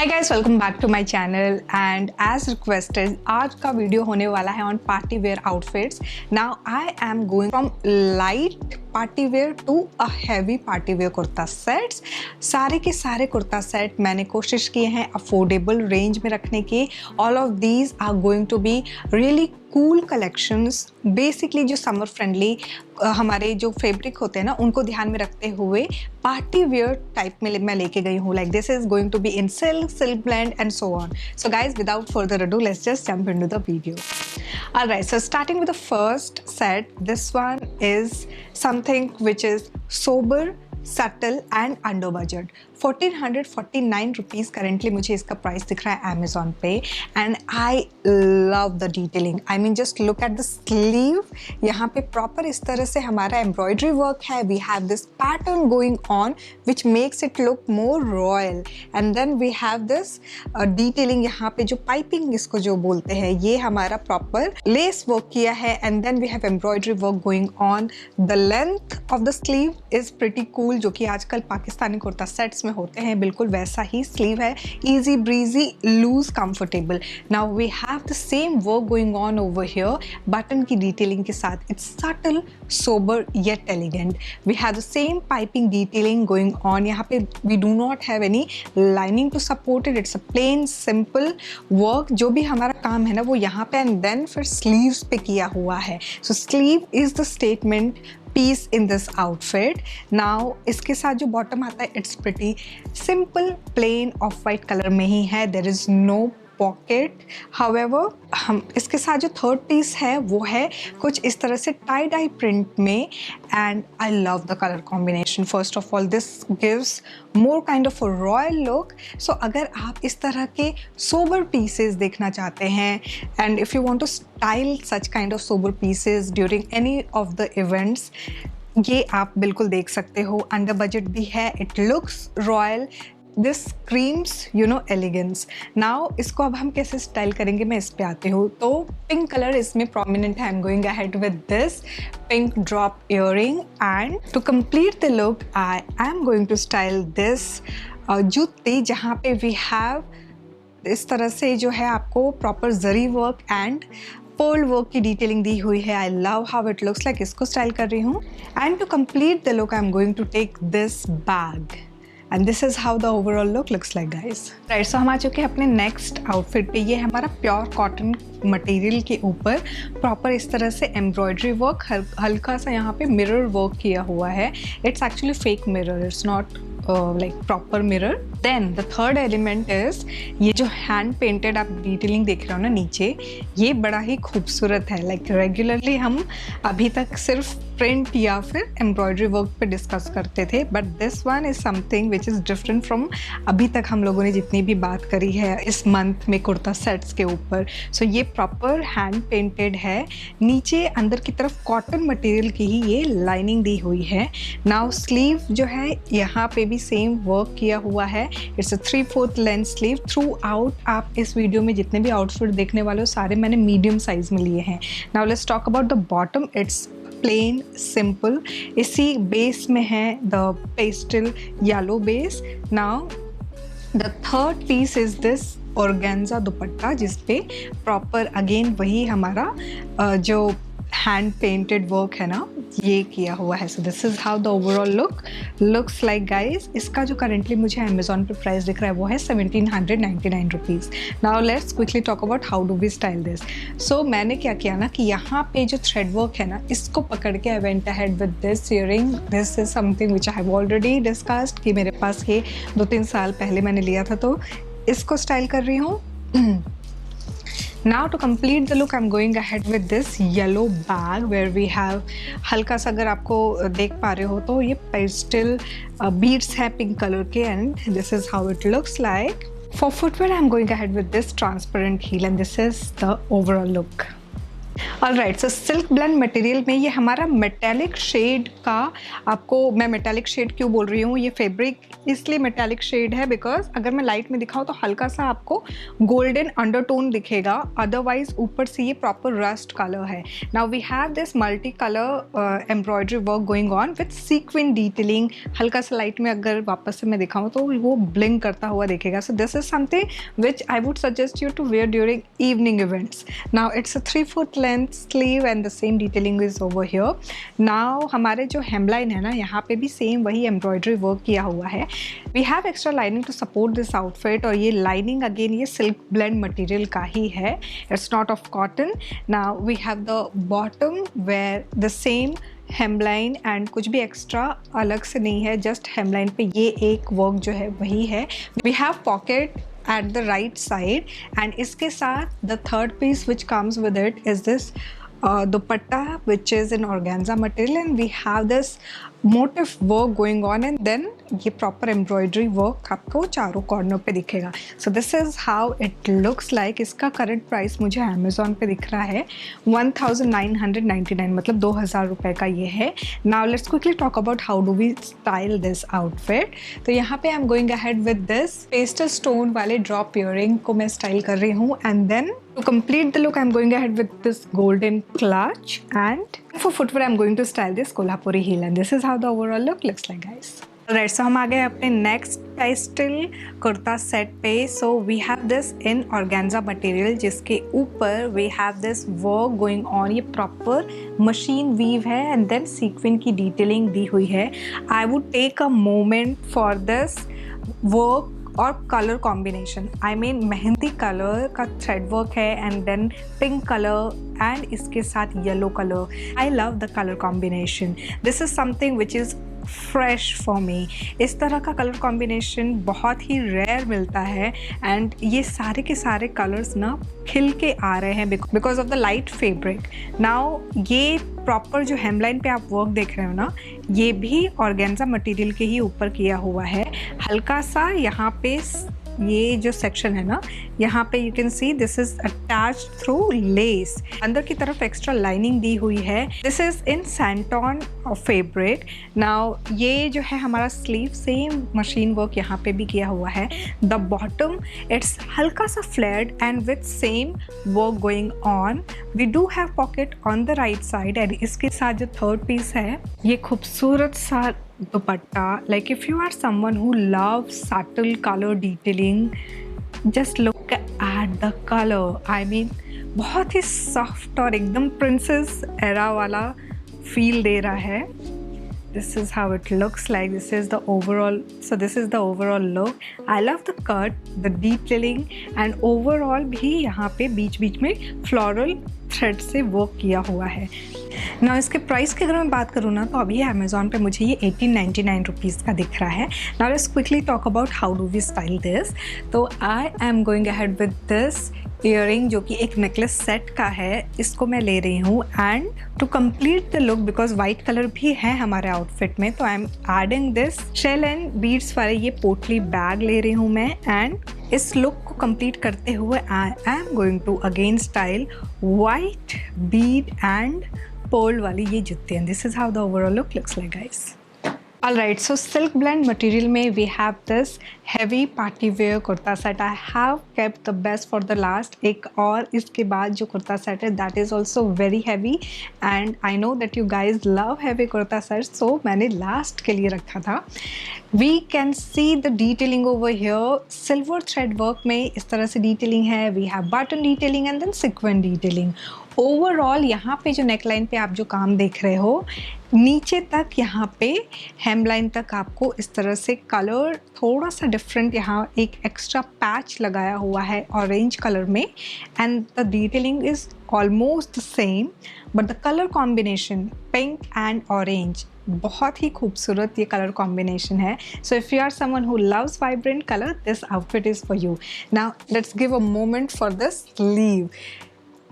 Hi guys, welcome back to my channel and as requested आज का video होने वाला है on party wear outfits. Now I am going from light party wear to a heavy party wear kurta sets. सारे के सारे kurta set मैंने कोशिश किए हैं अफोर्डेबल रेंज में रखने की। All of these are going to be really cool collections, basically जो समर फ्रेंडली हमारे जो फैब्रिक होते हैं ना उनको ध्यान में रखते हुए पार्टी वेयर टाइप में मैं लेके गई हूँ। Like this is going to be in silk blend and so on. So guys, without further ado, let's just jump into the video. Alright, so starting with the first set, this one is something which is sober, subtle and under budget. 1449 rupees currently मुझे इसका price दिख रहा है Amazon पे and I love the detailing. I mean just look at the sleeve. यहाँ पे proper इस तरह से हमारा एम्ब्रॉयडरी वर्क है। We have this pattern going on which makes it look more royal and then we have this detailing. यहाँ पे जो पाइपिंग इसको जो बोलते हैं ये हमारा प्रॉपर लेस वर्क किया है and then we have embroidery work going on. The length of the sleeve is pretty cool, जो कि आजकल पाकिस्तानी कुर्ता सेट्स में होते हैं, बिल्कुल वैसा ही स्लीव है। Easy breezy, loose, comfortable. Now we have the same work going on over here button की डिटेलिंग के साथ। It's subtle, sober yet elegant. We have the same piping detailing going on. यहाँ पे we do not have any lining to support it. It's a plain simple work. जो भी हमारा काम है ना वो यहाँ पे एंड देन फिर स्लीव्स पे किया हुआ है। So sleeve is the statement piece in this outfit. Now इसके साथ जो बॉटम आता है it's pretty simple, plain off white colour में ही है। There is no pocket. However हम इसके साथ जो थर्ड पीस है वो है कुछ इस तरह से टाई डाई प्रिंट में and I love the colour combination. First of all this gives more kind of a royal look. So अगर आप इस तरह के सोबर पीसेस देखना चाहते हैं and if you want to style such kind of sober pieces during any of the events, ये आप बिल्कुल देख सकते हो। अंडर बजट भी है, it looks royal, this screams you know elegance. Now इसको अब हम कैसे स्टाइल करेंगे मैं इस पे आती हूँ। तो पिंक कलर इसमें प्रोमिनेंट है। I am going ahead with this pink drop earring and to complete the look I am going to style this jutti, जहाँ पे वी हैव इस तरह से जो है आपको proper zari work and pearl work की डिटेलिंग दी हुई है। I love how it looks like. इसको स्टाइल कर रही हूँ and to complete the look I am going to take this bag and this is how the overall look looks like guys. Right, so हम आ चुके हैं अपने next outfit पे। ये हमारा प्योर कॉटन मटेरियल के ऊपर प्रॉपर इस तरह से एम्ब्रॉयडरी वर्क, हल्का सा यहाँ पे मिरर वर्क किया हुआ है। It's actually fake mirror, it's not like proper mirror. Then the third element is ये जो हैंड पेंटेड आप डिटेलिंग देख रहे हो ना नीचे, ये बड़ा ही खूबसूरत है। लाइक रेगुलरली हम अभी तक सिर्फ प्रिंट या फिर एम्ब्रॉयडरी वर्क पे डिस्कस करते थे, but this one is something which is different from अभी तक हम लोगों ने जितनी भी बात करी है इस मंथ में कुर्ता सेट्स के ऊपर। सो ये प्रॉपर हैंड पेंटेड है। नीचे अंदर की तरफ कॉटन मटेरियल की ही ये लाइनिंग दी हुई है। नाउ स्लीव जो है यहाँ पे भी सेम वर्क किया हुआ है। It's a 3/4 length sleeve through out. आप इस वीडियो में जितने भी आउटफिट देखने वाले हो सारे मैंने मीडियम साइज में लिए हैं। Now let's talk about the bottom. It's plain simple, इसी बेस में है the pastel yellow base. Now the third piece is this organza dupatta, जिसपे प्रॉपर अगेन वही हमारा जो हैंड पेंटेड वर्क है ना ये किया हुआ है। सो this is how the overall looks like guys. इसका जो करेंटली मुझे अमेजोन पे प्राइस दिख रहा है वो है 1799 rupees. Now let's quickly talk about how do we style this. So मैंने क्या किया ना कि यहाँ पे जो थ्रेड वर्क है ना इसको पकड़ के I went ahead with this earring. This is something which I have already discussed कि मेरे पास ये 2-3 साल पहले मैंने लिया था, तो इसको स्टाइल कर रही हूँ। Now to complete the look I'm going ahead with this yellow bag where we have हल्का सा, अगर आपको देख पा रहे हो तो ये पेस्टल बीड्स है पिंक कलर के and this is how it looks like. For footwear I'm going ahead with this transparent heel and this is the overall look. Alright, so silk blend material में ये हमारा metallic shade का, आपको मैं metallic shade क्यों बोल रही हूँ, ये फैब्रिक इसलिए मेटालिक शेड है बिकॉज अगर मैं लाइट में दिखाऊँ तो हल्का सा आपको गोल्डन अंडरटोन दिखेगा, अदरवाइज ऊपर से ये प्रॉपर रस्ट कलर है. Now we have this multi colour embroidery work going on with sequin detailing. हल्का सा लाइट में अगर वापस से मैं दिखाऊँ तो वो ब्लिंक करता हुआ दिखेगा. So this is something which I would suggest you to wear during evening events. Now it's a 3-foot length sleeve and the same detailing is over here. Now हमारे जो hemline है ना, यहाँ पे भी सेम वही एम्ब्रॉयडरी वर्क किया हुआ है. We have extra lining to support this outfit और ये lining again ये silk blend material का ही है. It's not of cotton. Now we have the bottom where the same hemline and कुछ भी एक्स्ट्रा अलग से नहीं है, जस्ट हेमलाइन पे ये एक वर्क जो है वही है. We have pocket at the right side and इसके साथ the third piece which comes with it is this dupatta which is in organza material and we have this motif work going on and then ये proper embroidery work आपको चारों corner पे दिखेगा. So this is how it looks like. इसका current price मुझे Amazon पे दिख रहा है 1999, मतलब 2000 रुपये का ये है. Now let's quickly talk about how do we style this outfit. तो यहाँ पे I'm going ahead with this pastel stone वाले drop earring को मैं style कर रही हूँ and then to complete the look I'm going ahead with this golden clutch and for footwear I'm going to style this Kolhapuri heel and this is how the overall look looks like, guys. Alright, so हम आ गए अपने next pastel kurta set पे. So we have this in organza material जिसके ऊपर we have this work going on. ये proper machine weave है and then sequins की detailing दी हुई है. I would take a moment for this work और colour combination. I mean mehndi colour का थ्रेड वर्क है and then pink colour and इसके साथ yellow colour. I love the colour combination. This is something which is fresh for me. इस तरह का colour combination बहुत ही rare मिलता है एंड ये सारे के सारे कलर्स ना खिल के आ रहे हैं because of the light fabric. Now ये प्रॉपर जो हेमलाइन पे आप वर्क देख रहे हो ना, ये भी ऑर्गेन्जा मटेरियल के ही ऊपर किया हुआ है. हल्का सा यहाँ पे ये जो सेक्शन है ना, यहाँ पे you can see this is attached through lace. अंदर की तरफ एक्स्ट्रा लाइनिंग दी हुई है. This is in santoon fabric. Now ये जो है हमारा स्लीव सेम मशीन वर्क यहाँ पे भी किया हुआ है. द बॉटम इट्स हल्का सा flared and with same work going on. We do have pocket on the right side and इसके साथ जो थर्ड पीस है ये खूबसूरत सा दुपट्टा. Like if you are someone who loves subtle color detailing, just look at the color. I mean बहुत ही soft और एकदम प्रिंसेस एरा वाला फील दे रहा है. This is how it looks like. This is the overall look. I love the cut, the detailing and overall भी यहाँ पे बीच बीच में फ्लोरल थ्रेड से वर्क किया हुआ है. ना इसके प्राइस की अगर मैं बात करूँ ना, तो अभी अमेज़ॉन पे मुझे ये 1899 रुपीज़ का दिख रहा है. Now let's quickly talk about how do we style this. तो I am going ahead with this earring जो कि एक नेकलेस सेट का है. इसको मैं ले रही हूँ and to complete the look because white colour भी है हमारे आउटफिट में, तो I am adding this shell and beads वाले ये पोटली बैग ले रही हूँ मैं. एंड इस लुक को कंप्लीट करते हुए I am going to again style white bead and pearl वाली ये जुत्तियाँ. This is how the overall look looks like, guys. Alright, so silk blend material में we have this heavy party wear kurta set. I have kept the best for the last. एक और इसके बाद जो kurta set है that is also very heavy and I know that you guys love heavy kurta sets, so मैंने last के लिए रखा था. We can see the detailing over here. Silver thread work में इस तरह से detailing है. We have button detailing and then sequin detailing. Overall यहाँ पे जो नेकलाइन पे आप जो काम देख रहे हो, नीचे तक यहाँ पे हेमलाइन तक आपको इस तरह से कलर थोड़ा सा डिफरेंट, यहाँ एक एक्स्ट्रा पैच लगाया हुआ है ऑरेंज कलर में and the detailing is almost the same but the colour combination pink and orange बहुत ही खूबसूरत ये कलर कॉम्बिनेशन है. So if you are someone who loves vibrant colour, this outfit is for you. Now let's give a moment for the sleeve.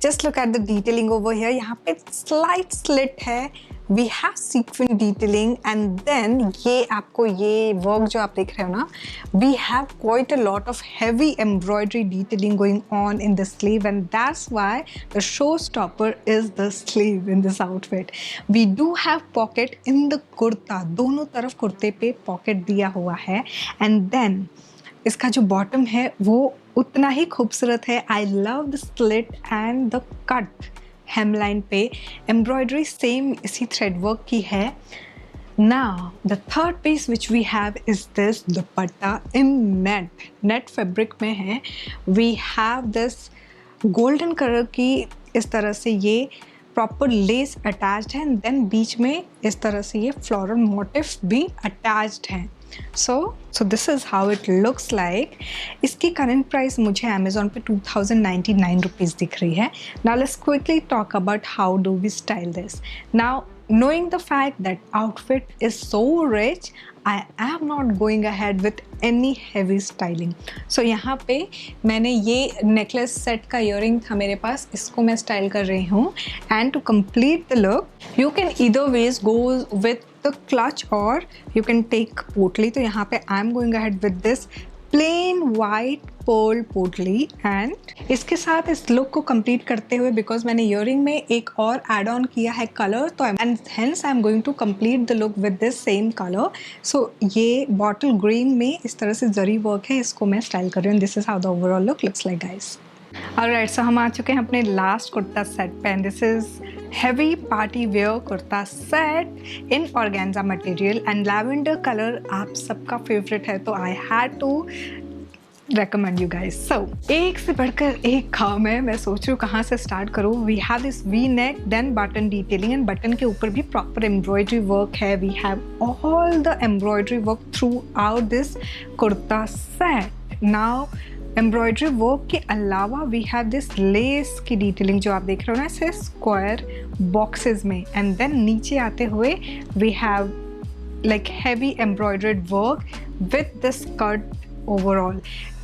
Just look at the detailing over here. यहाँ पे slight slit है we have sequins detailing and then ये आपको ये work जो आप देख रहे हो ना, we have quite a lot of heavy embroidery detailing going on in the sleeve and that's why the show stopper is the sleeve in this outfit. We do have pocket in the kurta, दोनों तरफ कुर्ते पे pocket दिया हुआ है and then इसका जो bottom है वो उतना ही खूबसूरत है. I love the slit and the cut hemline पे एम्ब्रॉयडरी सेम इसी थ्रेड वर्क की है. Now the third piece which we have is this dupatta in net fabric में है. We have this golden color की इस तरह से ये प्रॉपर लेस अटैच्ड है एंड देन बीच में इस तरह से ये फ्लोरल मोटिफ भी अटैच्ड है. So this is how it looks like. इसकी करंट प्राइस मुझे अमेज़ॉन पे 2099 रुपीज़ दिख रही है. Now let's quickly talk about how do we style this. Now knowing the fact that outfit is so rich, I am not going ahead with any heavy styling. So यहाँ पे मैंने ये necklace set का earring था मेरे पास, इसको मैं style कर रही हूँ. And to complete the look, you can either ways go with the clutch or you can take पोटली. तो यहाँ पे I am going ahead with this plain white pearl पोटली एंड इसके साथ इस लुक को कंप्लीट करते हुए बिकॉज मैंने ईयरिंग में एक और एड ऑन किया है कलर, तो and hence I am going to complete the look with this same colour. So ये बॉटल ग्रीन में इस तरह से जरी वर्क है, इसको मैं स्टाइल कर रही हूँ. This is how the overall look looks like guys. Alright, so हम आ चुके हैं अपने लास्ट कुर्ता सेट पे and this is heavy party wear kurta set in organza material and lavender color आप सबका फेवरेट है, तो I had to recommend you guys. So एक से बढ़कर एक काम है, मैं सोच रही हूँ कहाँ से स्टार्ट करूँ. We have this V-neck, then button detailing and button के ऊपर भी proper embroidery work है. We have all the embroidery work throughout this kurta set. Now embroidery work के अलावा वी हैव दिस लेस की डिटेलिंग जो आप देख रहे हो ना ऐसे स्क्वायर बॉक्सेस में एंड देन नीचे आते हुए we have like heavy embroidered work with this cut. Overall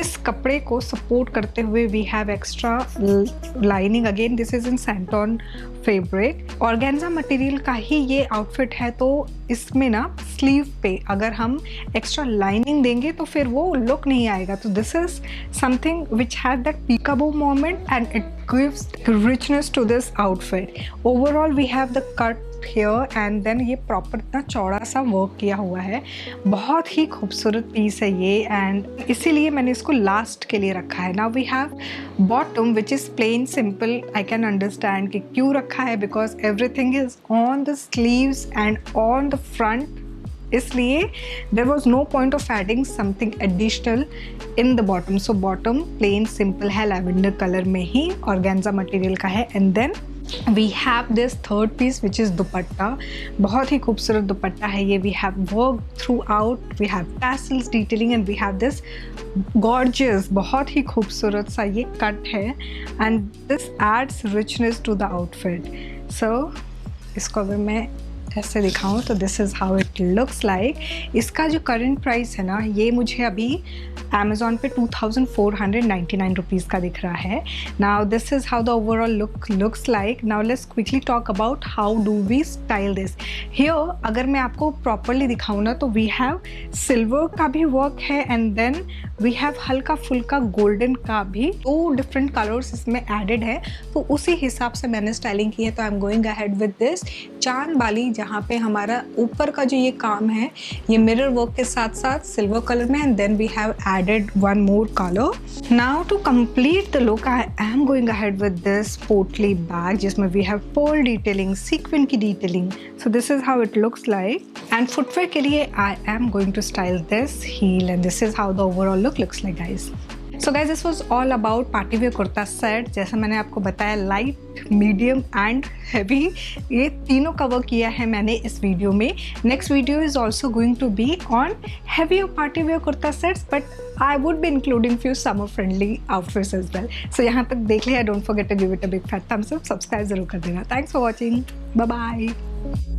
इस कपड़े को सपोर्ट करते हुए we have extra lining. Again this is in santoon fabric. Organza material का ही ये आउटफिट है, तो इसमें ना स्लीव पे अगर हम एक्स्ट्रा लाइनिंग देंगे तो फिर वो लुक नहीं आएगा. तो this is something which has that peekaboo moment and it gives richness to this outfit. Overall we have the cut here and then ये प्रॉपर इतना चौड़ा सा वर्क किया हुआ है. बहुत ही खूबसूरत पीस है ये एंड इसीलिए मैंने इसको लास्ट के लिए रखा है. Now we have bottom which is plain simple. I can understand कि क्यों रखा है because everything is on the sleeves and on the front, इसलिए there was no point of adding something additional in the bottom. So bottom plain simple है, lavender colour में ही organza material का है. And then we have this third piece which is dupatta. बहुत ही खूबसूरत दुपट्टा है ये. We have work throughout, we have tassels detailing and we have this gorgeous, बहुत ही खूबसूरत सा ये कट है and this adds richness to the outfit. So इसको अगर मैं ऐसे दिखाऊं तो this is how it looks like. इसका जो करंट प्राइस है ना ये मुझे अभी अमेज़ॉन पे 2499 रुपीज़ का दिख रहा है. Now this is how the overall look looks like. Now let's quickly talk about how do we style this. Here अगर मैं आपको प्रॉपरली दिखाऊँ ना तो वी हैव सिल्वर का भी वर्क है एंड देन वी हैव हल्का फुल्का गोल्डन का भी. 2 डिफरेंट कलर्स इसमें एडेड है, तो उसी हिसाब से मैंने स्टाइलिंग की है. तो I am going ahead with this चांद वाली, जहाँ पे हमारा ऊपर का जो ये काम है ये मिरर वर्क के साथ साथ सिल्वर कलर में and then we have added one more color. Now to complete the look I am going ahead with this potli bag जिसमें we have pearl detailing, sequin की detailing. So this is how it looks like. And footwear के लिए I am going to style this heel and this is how the overall look looks like guys. So guys this was all about party wear kurta set. जैसा मैंने आपको बताया light, medium and heavy, ये तीनों cover किया है मैंने इस वीडियो में. Next video is also going to be on heavy party wear kurta sets but I would be including few summer friendly outfits as well. So यहाँ तक देख लिया, don't forget to give it a big fat thumbs up, subscribe जरूर कर देना. Thanks for watching, bye bye.